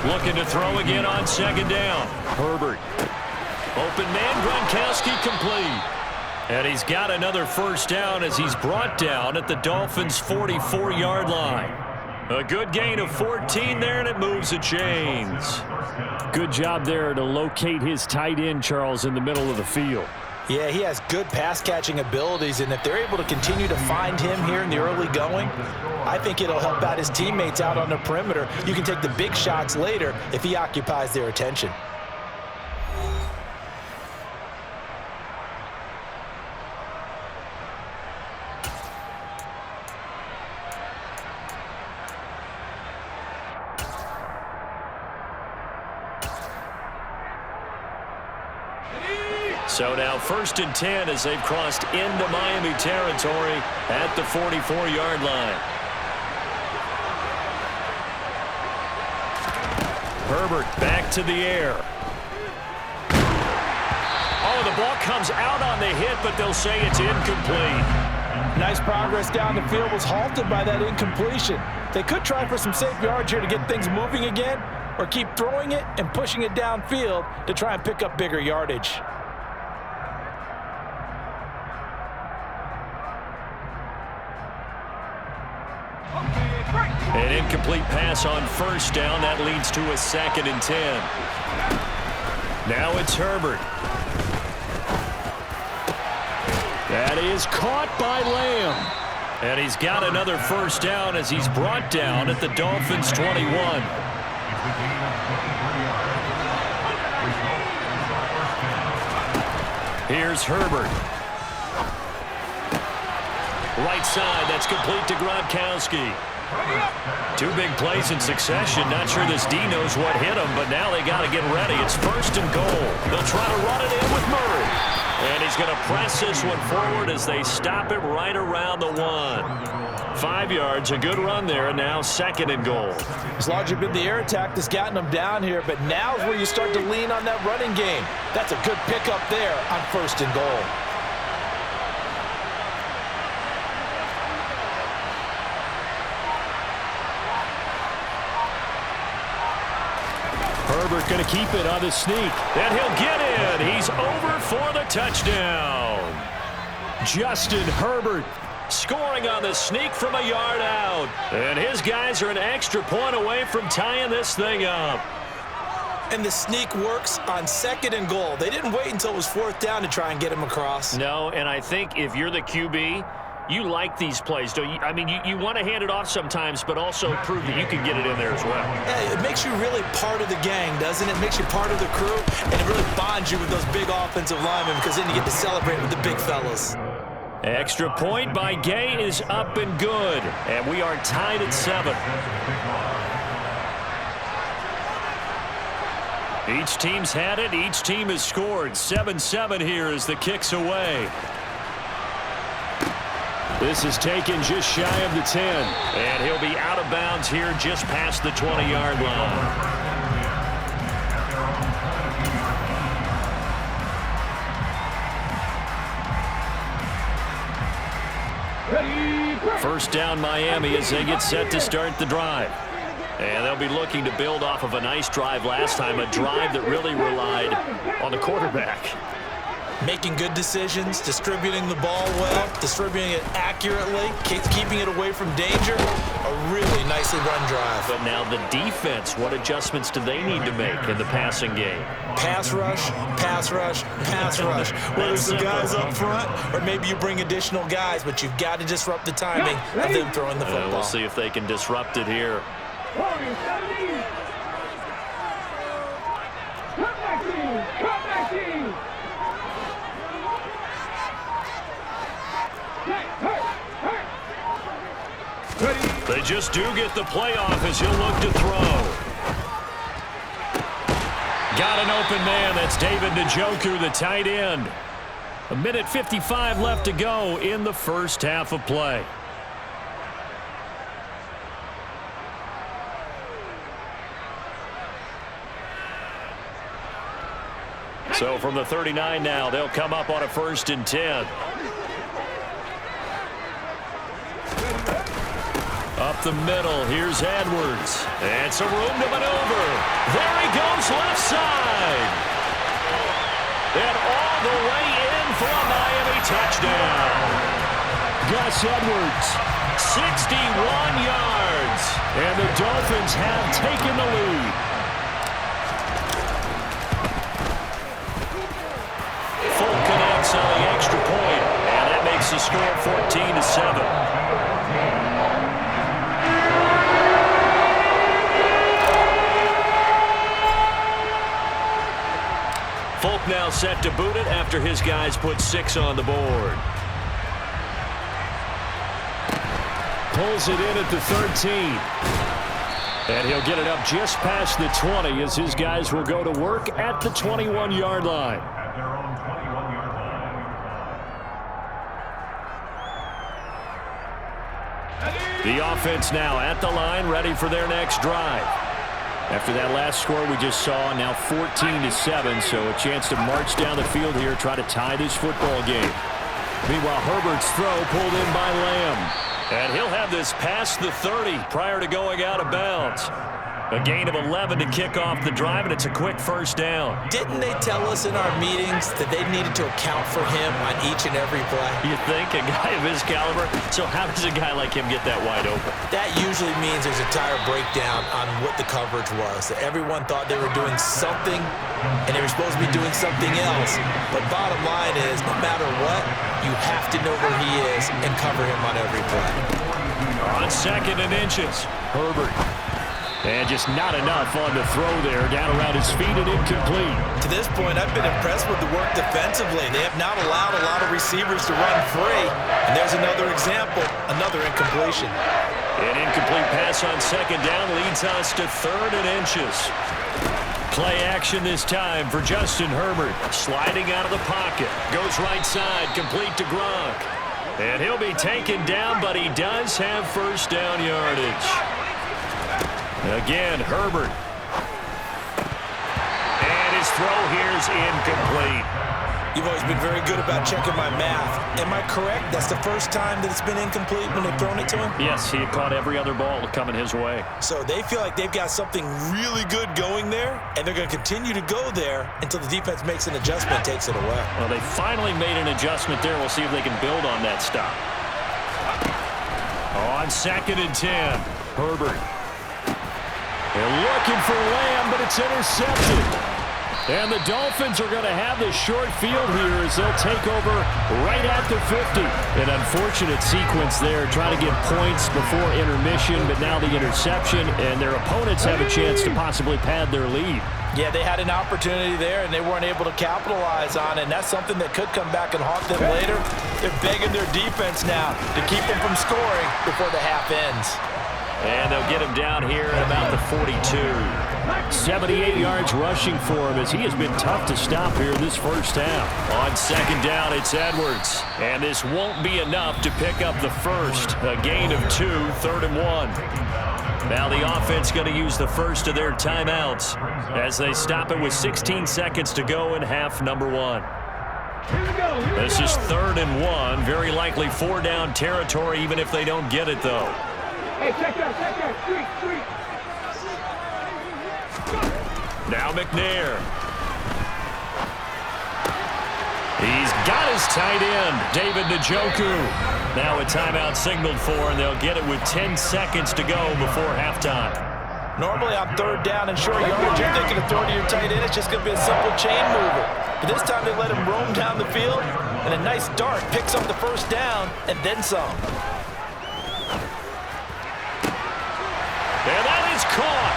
Looking to throw again on second down. Herbert. Open man, Gronkowski complete. And he's got another first down as he's brought down at the Dolphins' 44-yard line. A good gain of 14 there, and it moves the chains. Good job there to locate his tight end, Charles, in the middle of the field. Yeah, he has good pass-catching abilities, and if they're able to continue to find him here in the early going, I think it'll help out his teammates out on the perimeter. You can take the big shots later if he occupies their attention. So now 1st and 10 as they've crossed into Miami territory at the 44-yard line. Herbert back to the air. Oh, the ball comes out on the hit, but they'll say it's incomplete. Nice progress down the field, was halted by that incompletion. They could try for some safe yards here to get things moving again, or keep throwing it and pushing it downfield to try and pick up bigger yardage. An incomplete pass on first down. That leads to a 2nd and 10. Now it's Herbert. That is caught by Lamb. And he's got another first down as he's brought down at the Dolphins' 21. Here's Herbert. Right side, that's complete to Gronkowski. 2 big plays in succession. Not sure this D knows what hit him, but now they got to get ready. It's 1st and goal. They'll try to run it in with Murray. And he's going to press this one forward as they stop it right around the 1. 5 yards, a good run there, and now 2nd and goal. It's largely been the air attack that's gotten them down here, but now is where you start to lean on that running game. That's a good pickup there on 1st and goal. Herbert going to keep it on the sneak. And he'll get in. He's over for the touchdown. Justin Herbert scoring on the sneak from a yard out. And his guys are an extra point away from tying this thing up. And the sneak works on 2nd and goal. They didn't wait until it was 4th down to try and get him across. No, and I think if you're the QB, you like these plays, don't you? I mean, you want to hand it off sometimes, but also prove that you can get it in there as well. Yeah, it makes you really part of the gang, doesn't it? It makes you part of the crew, and it really bonds you with those big offensive linemen because then you get to celebrate with the big fellas. Extra point by Gay is up and good, and we are tied at 7. Each team's had it. Each team has scored. 7-7 here as the kick's away. This is taken just shy of the 10. And he'll be out of bounds here just past the 20-yard line. First down Miami as they get set to start the drive. And they'll be looking to build off of a nice drive last time, a drive that really relied on the quarterback. Making good decisions, distributing the ball well, distributing it accurately, keeping it away from danger. A really nicely run drive. But now the defense, what adjustments do they need to make in the passing game? Pass rush, pass rush, pass rush. Whether it's the guys up front or maybe you bring additional guys, but you've got to disrupt the timing of them throwing the football. We'll see if they can disrupt it here. They just do get the playoff as he'll look to throw. Got an open man. That's David Njoku, the tight end. 1:55 left to go in the first half of play. So from the 39 now, they'll come up on a 1st and 10. Up the middle, here's Edwards. And some room to maneuver. There he goes, left side. And all the way in for a Miami touchdown. Gus Edwards, 61 yards. And the Dolphins have taken the lead. Full connects on the extra point. And that makes the score 14-7. Folk now set to boot it after his guys put 6 on the board. Pulls it in at the 13. And he'll get it up just past the 20 as his guys will go to work at the 21-yard line. The offense now at the line, ready for their next drive. After that last score we just saw, now 14-7, so a chance to march down the field here, try to tie this football game. Meanwhile, Herbert's throw pulled in by Lamb. And he'll have this past the 30 prior to going out of bounds. A gain of 11 to kick off the drive, and it's a quick first down. Didn't they tell us in our meetings that they needed to account for him on each and every play? You think? A guy of his caliber? So how does a guy like him get that wide open? That usually means there's a tire breakdown on what the coverage was. That everyone thought they were doing something, and they were supposed to be doing something else. But bottom line is, no matter what, you have to know where he is and cover him on every play. On 2nd and inches, Herbert. And just not enough on the throw there, down around his feet and incomplete. To this point, I've been impressed with the work defensively. They have not allowed a lot of receivers to run free. And there's another example, another incompletion. An incomplete pass on 2nd down leads us to 3rd and inches. Play action this time for Justin Herbert. Sliding out of the pocket. Goes right side, complete to Gronk. And he'll be taken down, but he does have first down yardage. Again, Herbert. And his throw here is incomplete. You've always been very good about checking my math. Am I correct? That's the first time that it's been incomplete when they've thrown it to him? Yes, he had caught every other ball coming his way. So they feel like they've got something really good going there, and they're going to continue to go there until the defense makes an adjustment and takes it away. Well, they finally made an adjustment there. We'll see if they can build on that stop. On 2nd and 10, Herbert. They're looking for Lamb, but it's intercepted. And the Dolphins are going to have this short field here as they'll take over right at the 50. An unfortunate sequence there, trying to get points before intermission, but now the interception, and their opponents have a chance to possibly pad their lead. Yeah, they had an opportunity there, and they weren't able to capitalize on it, and that's something that could come back and haunt them later. They're begging their defense now to keep them from scoring before the half ends. And they'll get him down here at about the 42. 78 yards rushing for him as he has been tough to stop here in this first half. On 2nd down, it's Edwards. And this won't be enough to pick up the first. A gain of 2, 3rd and 1. Now the offense going to use the first of their timeouts as they stop it with 16 seconds to go in half number 1. This is 3rd and 1. Very likely 4-down territory even if they don't get it, though. Hey, check that, street. Now McNair. He's got his tight end, David Njoku. Now a timeout signaled for, and they'll get it with 10 seconds to go before halftime. Normally on 3rd down and short yardage, you're thinking of throwing to your tight end. It's just going to be a simple chain mover. But this time they let him roam down the field, and a nice dart picks up the first down and then some. And that is caught.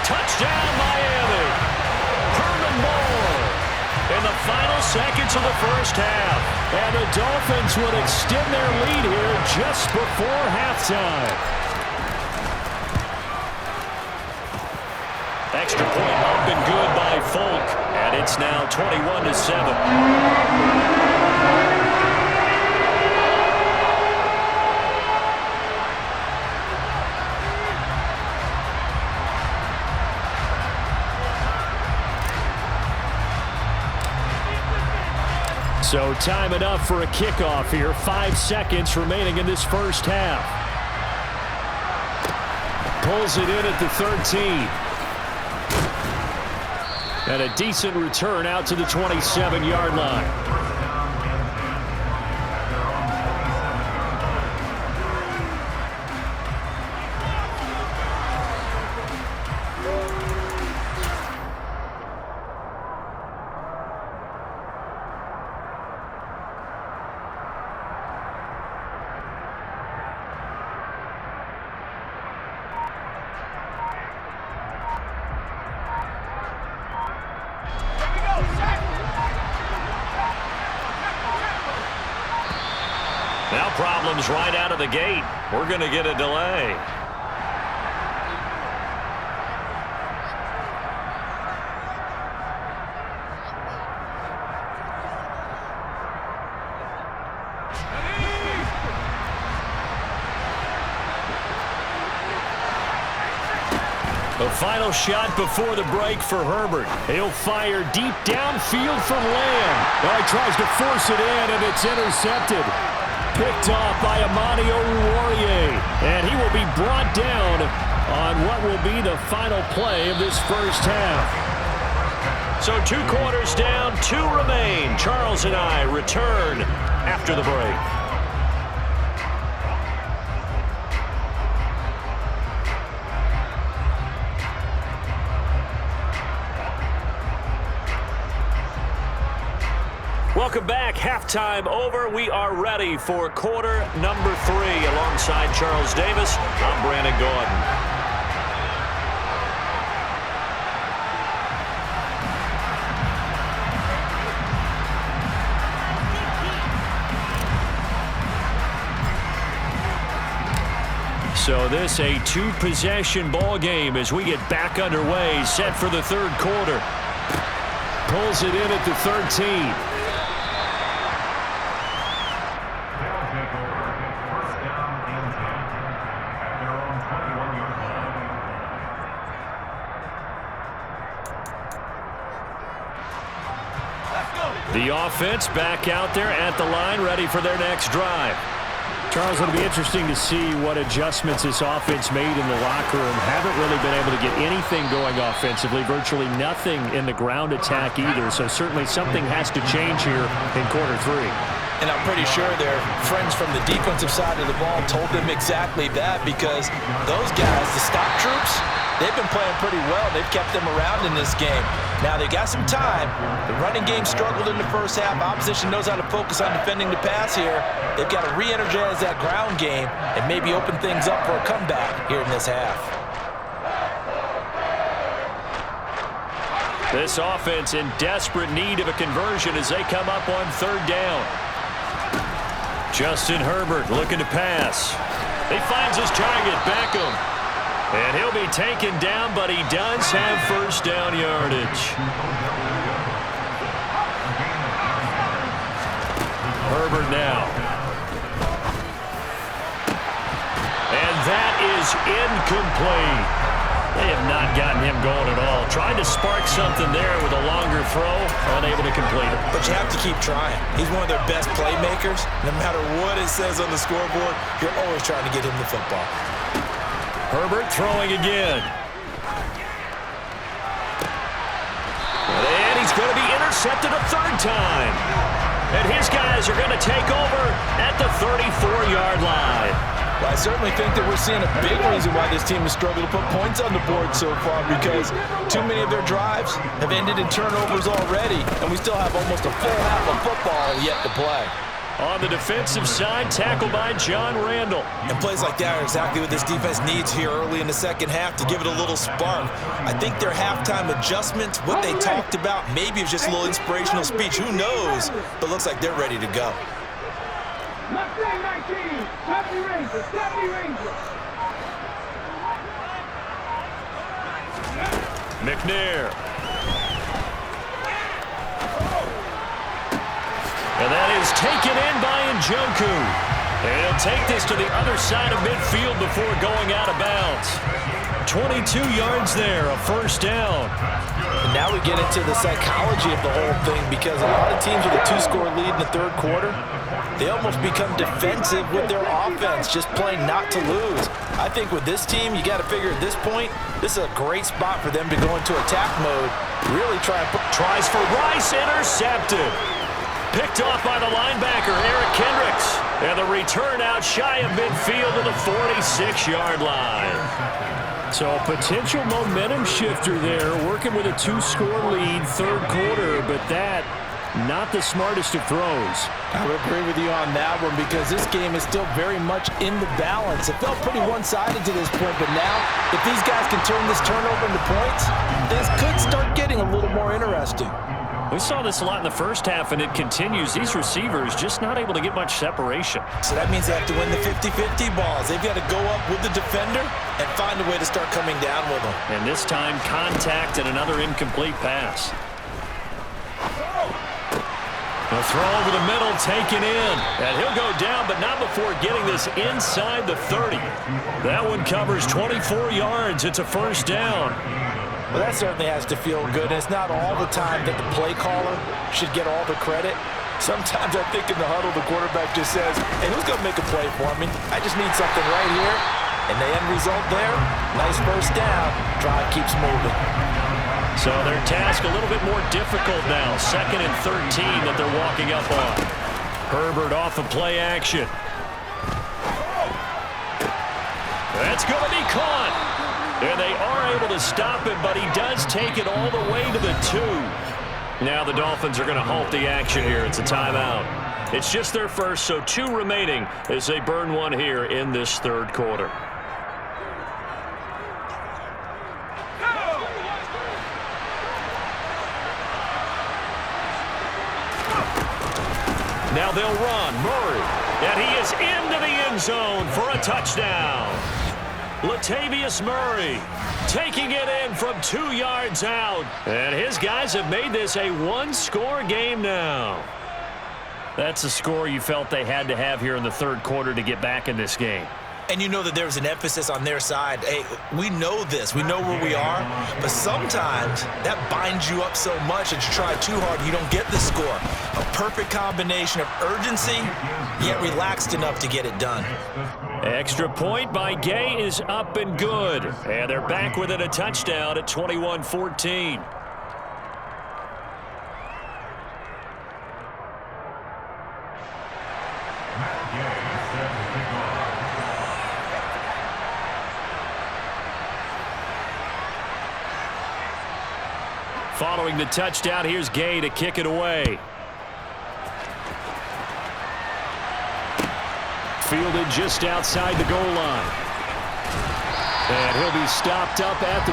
Touchdown, Miami. Herman Moore in the final seconds of the first half. And the Dolphins would extend their lead here just before halftime. Extra point up and good by Folk. And it's now 21-7. So time enough for a kickoff here. 5 seconds remaining in this first half. Pulls it in at the 13. And a decent return out to the 27-yard line. Now problems right out of the gate. We're going to get a delay. The final shot before the break for Herbert. He'll fire deep downfield for Lamb. Now he tries to force it in, and it's intercepted. Picked off by Amani Oruwariye, and he will be brought down on what will be the final play of this first half. So 2 quarters down, 2 remain. Charles and I return after the break. Welcome back. Halftime over. We are ready for quarter number 3. Alongside Charles Davis, I'm Brandon Gordon. So this a 2-possession ball game as we get back underway, set for the third quarter. Pulls it in at the 13. The offense back out there at the line, ready for their next drive. Charles, it'll be interesting to see what adjustments this offense made in the locker room. Haven't really been able to get anything going offensively, virtually nothing in the ground attack either. So certainly something has to change here in quarter 3. And I'm pretty sure their friends from the defensive side of the ball told them exactly that, because those guys, the stock troops, they've been playing pretty well. They've kept them around in this game. Now, they got some time. The running game struggled in the first half. Opposition knows how to focus on defending the pass here. They've got to re-energize that ground game and maybe open things up for a comeback here in this half. This offense in desperate need of a conversion as they come up on third down. Justin Herbert looking to pass. He finds his target, Beckham. And he'll be taken down, but he does have first down yardage. Herbert now. And that is incomplete. They have not gotten him going at all. Tried to spark something there with a longer throw, unable to complete it. But you have to keep trying. He's one of their best playmakers. No matter what it says on the scoreboard, you're always trying to get him the football. Herbert throwing again. And he's going to be intercepted a third time. And his guys are going to take over at the 34-yard line. Well, I certainly think that we're seeing a big reason why this team has struggled to put points on the board so far, because too many of their drives have ended in turnovers already, and we still have almost a full half of football yet to play. On the defensive side, tackled by John Randall. And plays like that are exactly what this defense needs here early in the second half to give it a little spark. I think their halftime adjustments, what they talked about, maybe it's just a little inspirational speech. Who knows? But looks like they're ready to go. Mustang 19, 70 Rangers, 70 Rangers. McNair. And that is taken in by Njoku. And he'll take this to the other side of midfield before going out of bounds. 22 yards there, a first down. And Now we get into the psychology of the whole thing, because a lot of teams with a 2-score lead in the third quarter, they almost become defensive with their offense, just playing not to lose. I think with this team, you got to figure at this point, this is a great spot for them to go into attack mode, really try and put... Tries for Rice, intercepted. Picked off by the linebacker, Eric Kendricks. And the return out shy of midfield to the 46-yard line. So a potential momentum shifter there, working with a 2-score lead, third quarter, but that, not the smartest of throws. I would agree with you on that one, because this game is still very much in the balance. It felt pretty one-sided to this point, but now, if these guys can turn this turnover into points, this could start getting a little more interesting. We saw this a lot in the first half, and it continues. These receivers just not able to get much separation. So that means they have to win the 50-50 balls. They've got to go up with the defender and find a way to start coming down with them. And this time, contact and another incomplete pass. A throw over the middle, taken in. And he'll go down, but not before getting this inside the 30. That one covers 24 yards. It's a first down. Well, that certainly has to feel good. And it's not all the time that the play caller should get all the credit. Sometimes I think in the huddle, the quarterback just says, hey, who's going to make a play for me? I just need something right here. And the end result there, nice first down. Drive keeps moving. So their task a little bit more difficult now. 2nd and 13 that they're walking up on. Herbert off of play action. That's going to be caught. And they are able to stop him, but he does take it all the way to the 2. Now the Dolphins are going to halt the action here. It's a timeout. It's just their first, so 2 remaining as they burn one here in this third quarter. Now they'll run. Murray. And he is into the end zone for a touchdown. Latavius Murray taking it in from 2 yards out. And his guys have made this a 1-score game now. That's the score you felt they had to have here in the third quarter to get back in this game. And you know that there's an emphasis on their side. Hey, we know this. We know where we are. But sometimes that binds you up so much that you try too hard, you don't get the score. A perfect combination of urgency, yet relaxed enough to get it done. Extra point by Gay is up and good. And they're back within a touchdown at 21-14. Following the touchdown, here's Gay to kick it away. Fielded just outside the goal line. And he'll be stopped up at the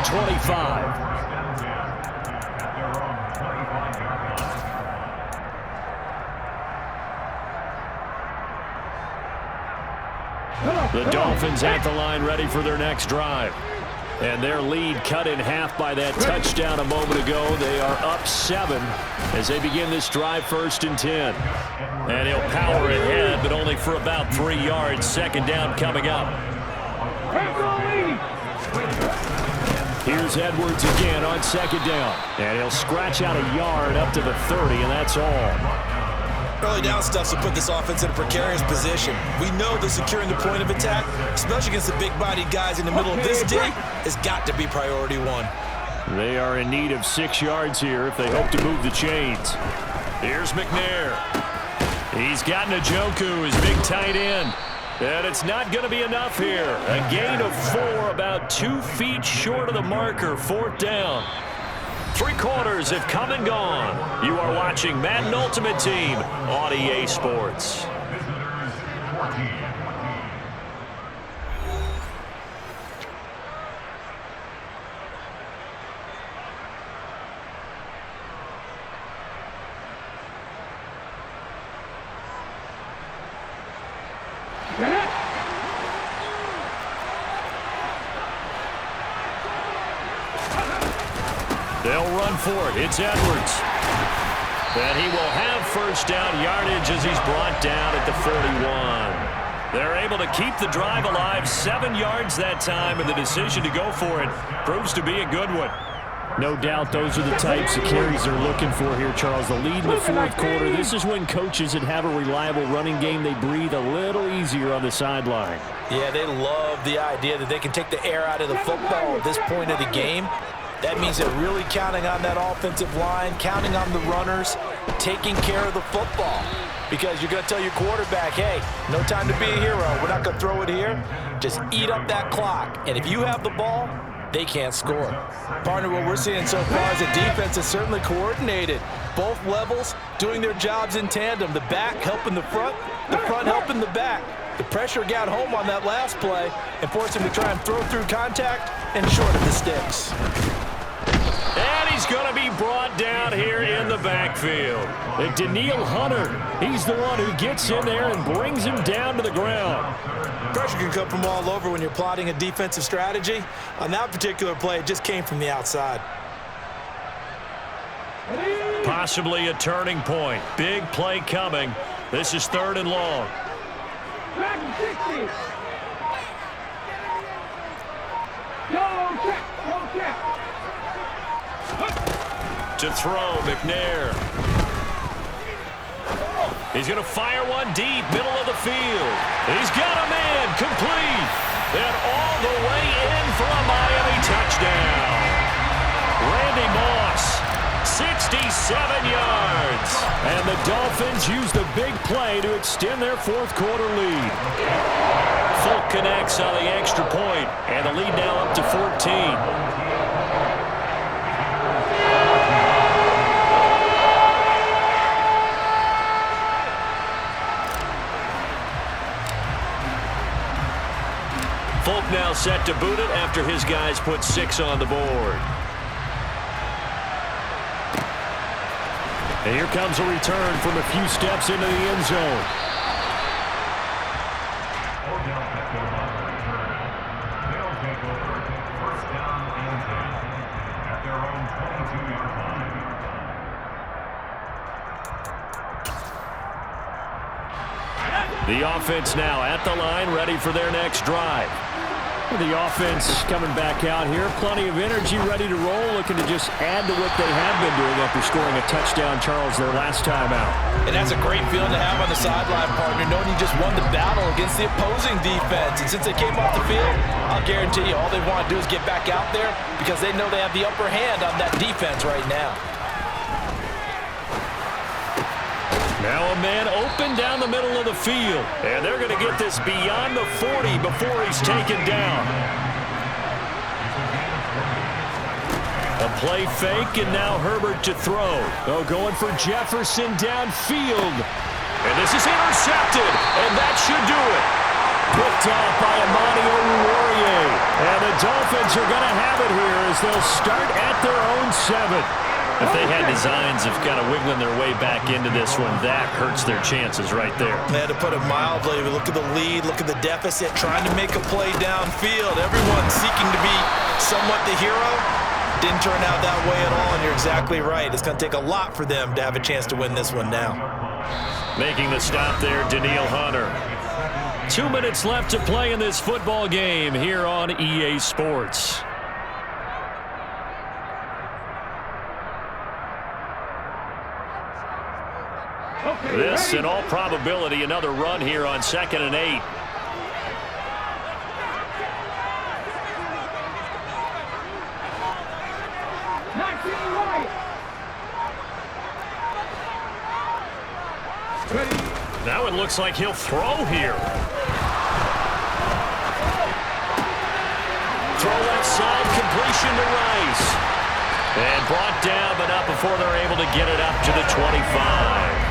25. The Dolphins at the line, ready for their next drive. And their lead cut in half by that touchdown a moment ago. They are up 7 as they begin this drive, 1st and 10. And he'll power ahead, but only for about 3 yards. 2nd down coming up. Here's Edwards again on 2nd down. And he'll scratch out a yard up to the 30, and that's all. Early down stuff to put this offense in a precarious position. We know that securing the point of attack, especially against the big-bodied guys in the middle of this D, has got to be priority 1. They are in need of 6 yards here if they hope to move the chains. Here's McNair. He's got Njoku, his big tight end. And it's not going to be enough here. A gain of 4, about 2 feet short of the marker, 4th down. 3 quarters have come and gone. You are watching Madden Ultimate Team on EA Sports. They'll run for it. It's Edwards. And he will have 1st down yardage as he's brought down at the 41. They're able to keep the drive alive, 7 yards that time, and the decision to go for it proves to be a good one. No doubt those are the types of carries they're looking for here, Charles. The lead in the fourth quarter. This is when coaches that have a reliable running game, they breathe a little easier on the sideline. Yeah, they love the idea that they can take the air out of the football at this point of the game. That means they're really counting on that offensive line, counting on the runners, taking care of the football. Because you're going to tell your quarterback, hey, no time to be a hero. We're not going to throw it here. Just eat up that clock. And if you have the ball, they can't score. Partner, what we're seeing so far is the defense is certainly coordinated. Both levels doing their jobs in tandem. The back helping the front helping the back. The pressure got home on that last play and forced him to try and throw through contact and short of the sticks. And he's going to be brought down here in the backfield. And Danielle Hunter, he's the one who gets in there and brings him down to the ground. Pressure can come from all over when you're plotting a defensive strategy. On that particular play, it just came from the outside. Possibly a turning point. Big play coming. This is 3rd and long. Back to 60. Go check. To throw, McNair. He's going to fire one deep, middle of the field. He's got a man, complete. And all the way in for a Miami touchdown. Randy Moss, 67 yards. And the Dolphins use the big play to extend their fourth quarter lead. Folk connects on the extra point, and the lead now up to 14. Folk now set to boot it after his guys put 6 on the board. And here comes a return from a few steps into the end zone. The offense now at the line, ready for their next drive. The offense coming back out here. Plenty of energy, ready to roll, looking to just add to what they have been doing after scoring a touchdown, Charles, their last time out. And that's a great feeling to have on the sideline, partner, knowing you just won the battle against the opposing defense. And since they came off the field, I'll guarantee you all they want to do is get back out there because they know they have the upper hand on that defense right now. Now a man open down the middle of the field. And they're going to get this beyond the 40 before he's taken down. A play fake, and now Herbert to throw. Oh, going for Jefferson downfield. And this is intercepted, and that should do it. Picked off by Amani Oruwariye. And the Dolphins are going to have it here as they'll start at their own 7. If they had designs of kind of wiggling their way back into this one, that hurts their chances right there. They had to put it mildly. Look at the lead, look at the deficit, trying to make a play downfield. Everyone seeking to be somewhat the hero. Didn't turn out that way at all, and you're exactly right. It's going to take a lot for them to have a chance to win this one now. Making the stop there, Danielle Hunter. 2 minutes left to play in this football game here on EA Sports. This, in all probability, another run here on 2nd and 8. Now it looks like he'll throw here. Throw left side, completion to Rice. And brought down, but not before they're able to get it up to the 25.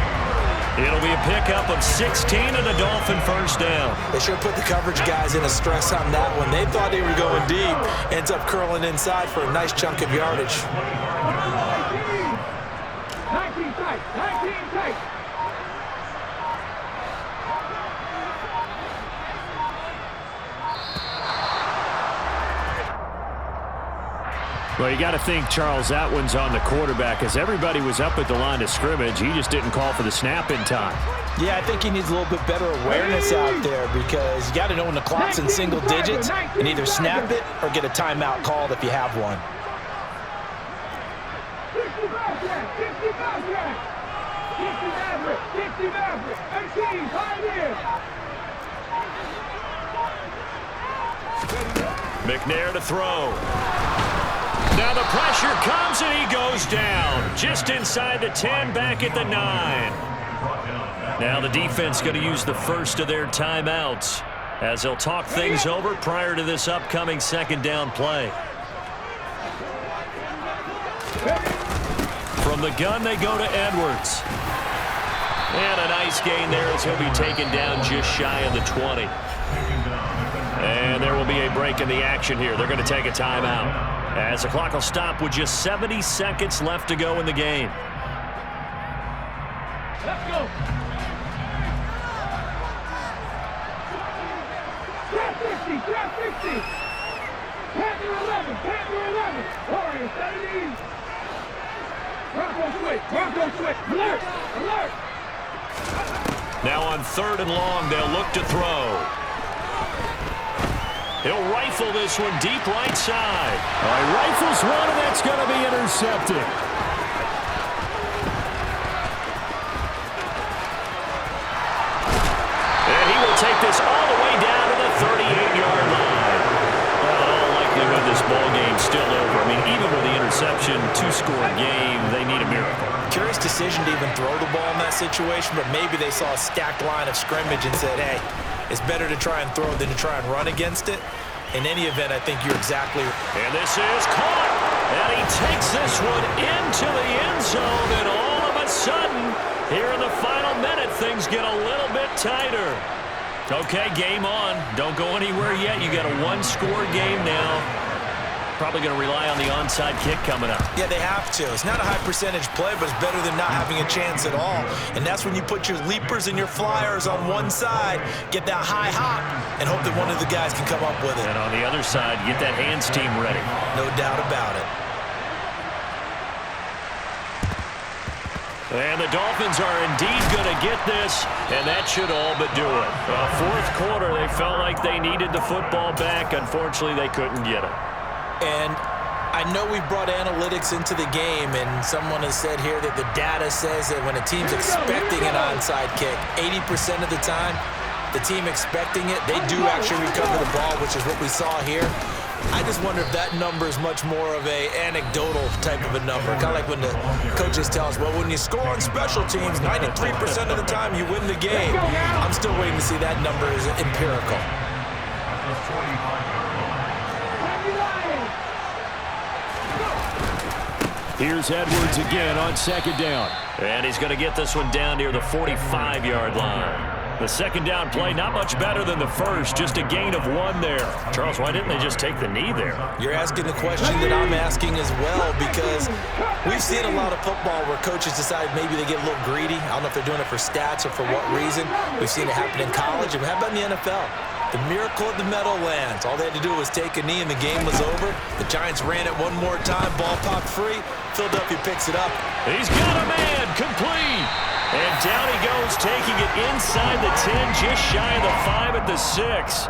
It'll be a pickup of 16 and a Dolphin first down. They sure put the coverage guys in a stress on that one. They thought they were going deep. Ends up curling inside for a nice chunk of yardage. 19 tight. Well, you got to think, Charles, that one's on the quarterback as everybody was up at the line of scrimmage. He just didn't call for the snap in time. Yeah, I think he needs a little bit better awareness out there because you got to know when the clock's in single digits and either snap it or get a timeout called if you have one. Maverick, 60 Maverick. 60 Maverick, 60 Maverick. 18, Pioneer. McNair to throw. Now the pressure comes and he goes down. Just inside the 10, back at the 9. Now the defense going to use the first of their timeouts as they'll talk things over prior to this upcoming second down play. From the gun, they go to Edwards. And a nice gain there as he'll be taken down just shy of the 20. And there will be a break in the action here. They're going to take a timeout as the clock will stop with just 70 seconds left to go in the game. Let's go. Trap 60, trap 60. Panther 11, Panther 11. Warriors, 70. Bronco switch, Bronco switch. Alert, alert. Now on 3rd and long, they'll look to throw. He'll rifle this one deep right side. He rifles one, and that's going to be intercepted. And he will take this all the way down to the 38-yard line. Well, in all likelihood, this ball game's still over. I mean, even with the interception, 2-score game, they need a miracle. Curious decision to even throw the ball in that situation, but maybe they saw a stacked line of scrimmage and said, hey, it's better to try and throw than to try and run against it. In any event, I think you're exactly right. And this is caught. And he takes this one into the end zone. And all of a sudden, here in the final minute, things get a little bit tighter. Okay, game on. Don't go anywhere yet. You got a 1-score game now. Probably going to rely on the onside kick coming up. Yeah, they have to. It's not a high percentage play, but it's better than not having a chance at all. And that's when you put your leapers and your flyers on one side, get that high hop, and hope that one of the guys can come up with it. And on the other side, get that hands team ready. No doubt about it. And the Dolphins are indeed going to get this, and that should all but do it. 4th quarter, they felt like they needed the football back. Unfortunately, they couldn't get it. And I know we brought analytics into the game, and someone has said here that the data says that when a team's expecting an onside kick, 80% of the time, the team expecting it, they do actually recover the ball, which is what we saw here. I just wonder if that number is much more of a anecdotal type of a number. Kind of like when the coaches tell us, well, when you score on special teams, 93% of the time you win the game. I'm still waiting to see that number is empirical. Here's Edwards again on 2nd down. And he's going to get this one down near the 45-yard line. The second down play, not much better than the first, just a gain of 1 there. Charles, why didn't they just take the knee there? You're asking the question that I'm asking as well, because we've seen a lot of football where coaches decide maybe they get a little greedy. I don't know if they're doing it for stats or for what reason. We've seen it happen in college. And how about in the NFL? The miracle of the Meadowlands. All they had to do was take a knee and the game was over. The Giants ran it one more time. Ball popped free. Philadelphia picks it up. He's got a man. Complete. And down he goes, taking it inside the 10, just shy of the 5 at the 6.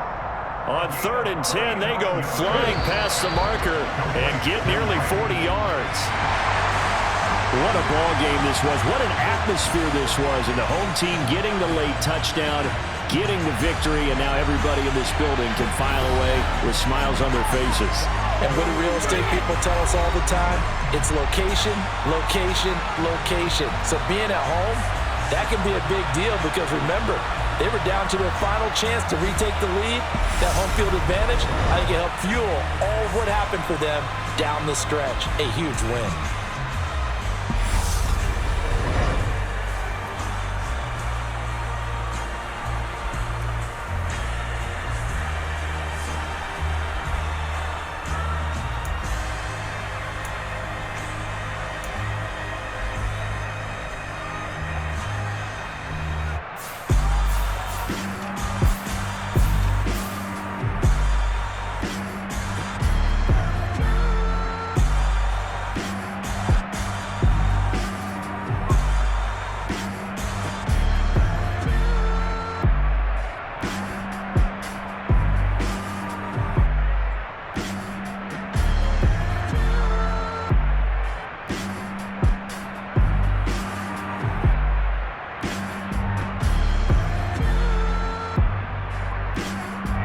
On 3rd and 10, they go flying past the marker and get nearly 40 yards. What a ball game this was. What an atmosphere this was. And the home team getting the late touchdown, getting the victory, and now everybody in this building can file away with smiles on their faces. And what do real estate people tell us all the time? It's location, location, location. So being at home, that can be a big deal because remember, they were down to their final chance to retake the lead. That home field advantage, I think it helped fuel all of what happened for them down the stretch. A huge win.